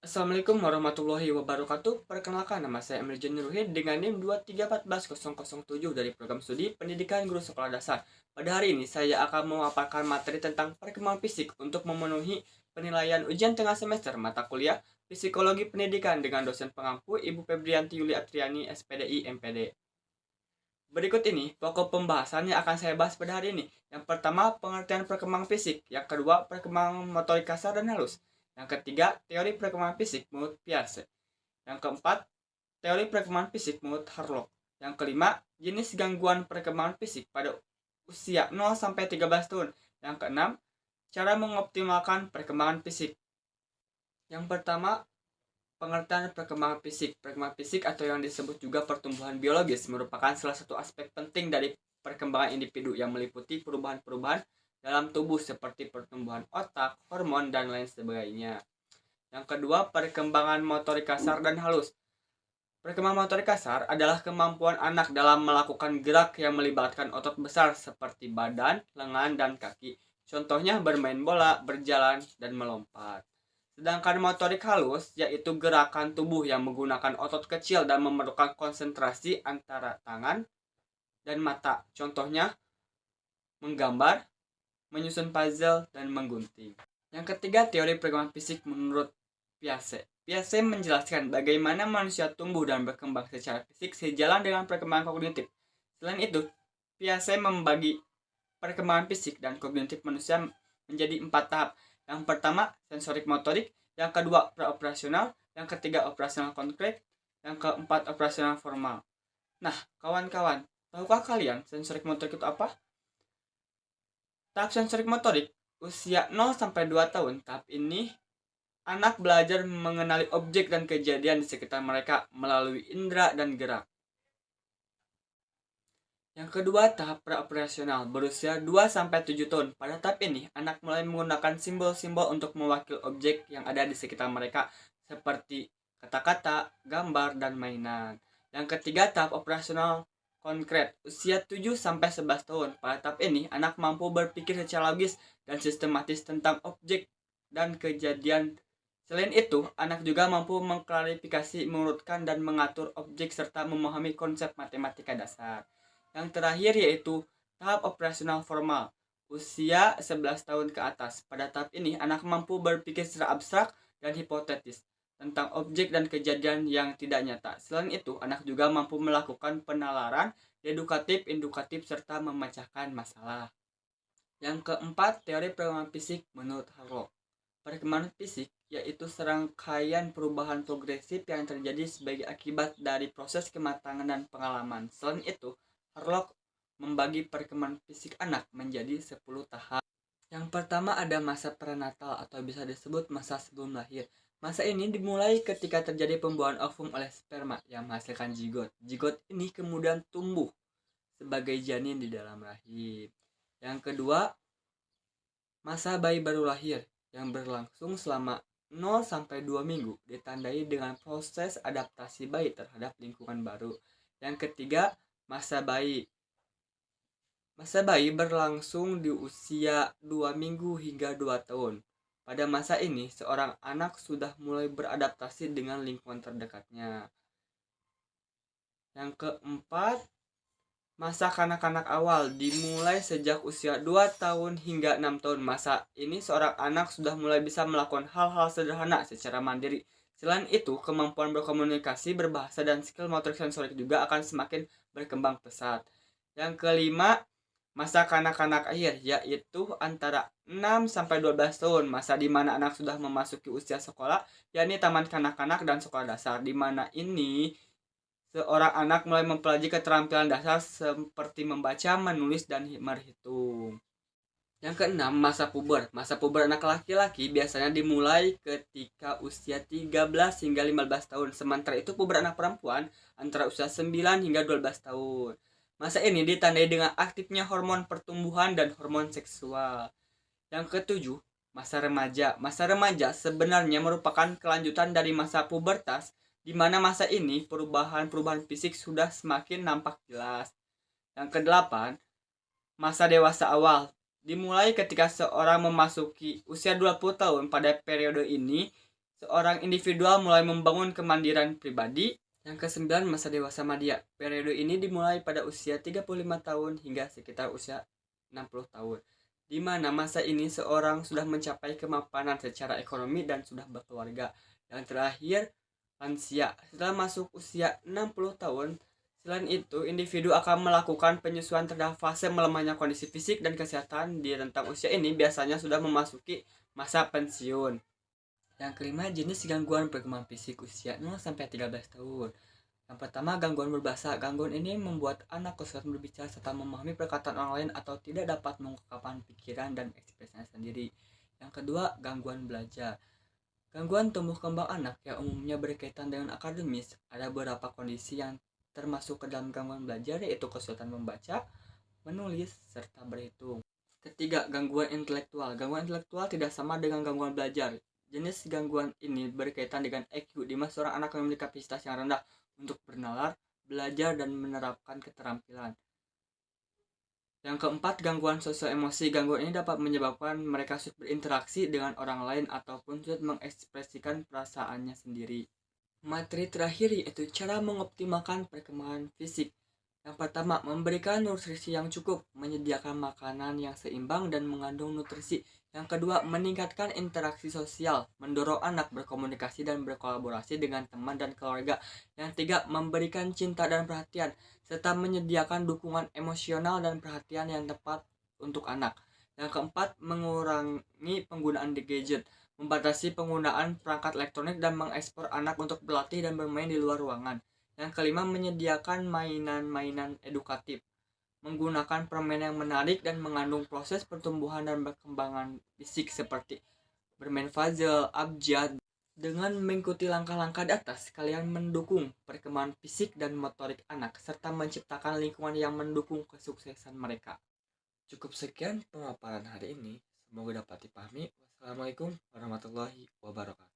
Assalamualaikum warahmatullahi wabarakatuh. Perkenalkan, nama saya Emil Nuruhin dengan NIM 2314007 dari program studi Pendidikan Guru Sekolah Dasar. Pada hari ini saya akan memaparkan materi tentang perkembangan fisik untuk memenuhi penilaian ujian tengah semester mata kuliah Psikologi Pendidikan dengan dosen pengampu Ibu Febrianti Yuli Atriani, SPDI, MPD. Berikut ini pokok pembahasan yang akan saya bahas pada hari ini. Yang pertama, pengertian perkembangan fisik. Yang kedua, perkembangan motorik kasar dan halus. Yang ketiga, teori perkembangan fisik menurut Piaget. Yang keempat, teori perkembangan fisik menurut Harlock. Yang kelima, jenis gangguan perkembangan fisik pada usia 0-13 tahun. Yang keenam, cara mengoptimalkan perkembangan fisik. Yang pertama, pengertian perkembangan fisik. Perkembangan fisik atau yang disebut juga pertumbuhan biologis merupakan salah satu aspek penting dari perkembangan individu yang meliputi perubahan-perubahan dalam tubuh seperti pertumbuhan otak, hormon, dan lain sebagainya. Yang kedua, perkembangan motorik kasar dan halus. Perkembangan motorik kasar adalah kemampuan anak dalam melakukan gerak yang melibatkan otot besar seperti badan, lengan, dan kaki. Contohnya bermain bola, berjalan, dan melompat. Sedangkan motorik halus yaitu gerakan tubuh yang menggunakan otot kecil dan memerlukan konsentrasi antara tangan dan mata. Contohnya menggambar, menyusun puzzle, dan menggunting. Yang ketiga, teori perkembangan fisik menurut Piaget. Piaget menjelaskan bagaimana manusia tumbuh dan berkembang secara fisik sejalan dengan perkembangan kognitif. Selain itu, Piaget membagi perkembangan fisik dan kognitif manusia menjadi 4 tahap. Yang pertama, sensorik motorik, yang kedua, praoperasional, yang ketiga, operasional konkret, yang keempat, operasional formal. Nah, kawan-kawan, tahukah kalian sensorik motorik itu apa? Tahap sensorik motorik usia 0-2 tahun. Tahap ini anak belajar mengenali objek dan kejadian di sekitar mereka melalui indera dan gerak. Yang kedua, tahap praoperasional berusia 2-7 tahun. Pada tahap ini, anak mulai menggunakan simbol-simbol untuk mewakili objek yang ada di sekitar mereka seperti kata-kata, gambar, dan mainan. Yang ketiga, tahap operasional konkret usia 7-11 tahun. Pada tahap ini, anak mampu berpikir secara logis dan sistematis tentang objek dan kejadian. Selain itu, anak juga mampu mengklarifikasi, mengurutkan, dan mengatur objek serta memahami konsep matematika dasar. Yang terakhir yaitu tahap operasional formal, usia 11 tahun ke atas. Pada tahap ini, anak mampu berpikir secara abstrak dan hipotetis tentang objek dan kejadian yang tidak nyata. Selain itu, anak juga mampu melakukan penalaran, dedukatif, induktif, serta memecahkan masalah. Yang keempat, teori perkembangan fisik menurut Harlock. Perkembangan fisik yaitu serangkaian perubahan progresif yang terjadi sebagai akibat dari proses kematangan dan pengalaman. Selain itu, Harlock membagi perkembangan fisik anak menjadi 10 tahap. Yang pertama ada masa prenatal atau bisa disebut masa sebelum lahir. Masa ini dimulai ketika terjadi pembuahan ovum oleh sperma yang menghasilkan zigot. Zigot ini kemudian tumbuh sebagai janin di dalam rahim. Yang kedua, masa bayi baru lahir yang berlangsung selama 0-2 minggu ditandai dengan proses adaptasi bayi terhadap lingkungan baru. Yang ketiga, masa bayi. Masa bayi berlangsung di usia 2 minggu hingga 2 tahun. Pada masa ini, seorang anak sudah mulai beradaptasi dengan lingkungan terdekatnya. Yang keempat, masa kanak-kanak awal dimulai sejak usia 2 tahun hingga 6 tahun. Masa ini seorang anak sudah mulai bisa melakukan hal-hal sederhana secara mandiri. Selain itu, kemampuan berkomunikasi, berbahasa, dan skill motorik sensorik juga akan semakin berkembang pesat. Yang kelima, masa kanak-kanak akhir, yaitu antara 6-12 tahun, masa di mana anak sudah memasuki usia sekolah, yakni taman kanak-kanak dan sekolah dasar, di mana ini seorang anak mulai mempelajari keterampilan dasar seperti membaca, menulis, dan berhitung. Yang keenam, masa puber. Masa puber anak laki-laki biasanya dimulai ketika usia 13 hingga 15 tahun. Sementara itu puber anak perempuan antara usia 9 hingga 12 tahun. Masa ini ditandai dengan aktifnya hormon pertumbuhan dan hormon seksual. Yang ketujuh, masa remaja. Masa remaja sebenarnya merupakan kelanjutan dari masa pubertas, di mana masa ini perubahan-perubahan fisik sudah semakin nampak jelas. Yang kedelapan, masa dewasa awal. Dimulai ketika seorang memasuki usia 20 tahun. Pada periode ini, seorang individual mulai membangun kemandirian pribadi. Yang kesembilan, masa dewasa madya. Periode ini dimulai pada usia 35 tahun hingga sekitar usia 60 tahun. Di mana masa ini seorang sudah mencapai kemapanan secara ekonomi dan sudah berkeluarga. Yang terakhir, lansia. Setelah masuk usia 60 tahun, selain itu, individu akan melakukan penyesuaian terhadap fase melemahnya kondisi fisik dan kesehatan di rentang usia ini biasanya sudah memasuki masa pensiun. Yang kelima, jenis gangguan perkembangan fisik usia 0-13 tahun. Yang pertama, gangguan berbahasa. Gangguan ini membuat anak kesulitan berbicara serta memahami perkataan orang lain atau tidak dapat mengungkapkan pikiran dan ekspresinya sendiri. Yang kedua, gangguan belajar. Gangguan tumbuh kembang anak yang umumnya berkaitan dengan akademis. Ada beberapa kondisi yang termasuk ke dalam gangguan belajar, yaitu kesulitan membaca, menulis, serta berhitung. Ketiga, gangguan intelektual. Gangguan intelektual tidak sama dengan gangguan belajar. Jenis gangguan ini berkaitan dengan IQ, di mana seorang anak memiliki kapasitas yang rendah untuk bernalar, belajar, dan menerapkan keterampilan. Yang keempat, gangguan sosial emosi. Gangguan ini dapat menyebabkan mereka sulit berinteraksi dengan orang lain ataupun sulit mengekspresikan perasaannya sendiri. Materi terakhir yaitu cara mengoptimalkan perkembangan fisik. Yang pertama, memberikan nutrisi yang cukup, menyediakan makanan yang seimbang dan mengandung nutrisi. Yang kedua, meningkatkan interaksi sosial, mendorong anak berkomunikasi dan berkolaborasi dengan teman dan keluarga. Yang tiga, memberikan cinta dan perhatian, serta menyediakan dukungan emosional dan perhatian yang tepat untuk anak. Yang keempat, mengurangi penggunaan gadget, membatasi penggunaan perangkat elektronik dan mengekspor anak untuk berlatih dan bermain di luar ruangan. Yang kelima, menyediakan mainan-mainan edukatif, menggunakan permainan yang menarik dan mengandung proses pertumbuhan dan perkembangan fisik seperti bermain puzzle, abjad. Dengan mengikuti langkah-langkah di atas, kalian mendukung perkembangan fisik dan motorik anak, serta menciptakan lingkungan yang mendukung kesuksesan mereka. Cukup sekian pemaparan hari ini. Semoga dapat dipahami. Wassalamualaikum warahmatullahi wabarakatuh.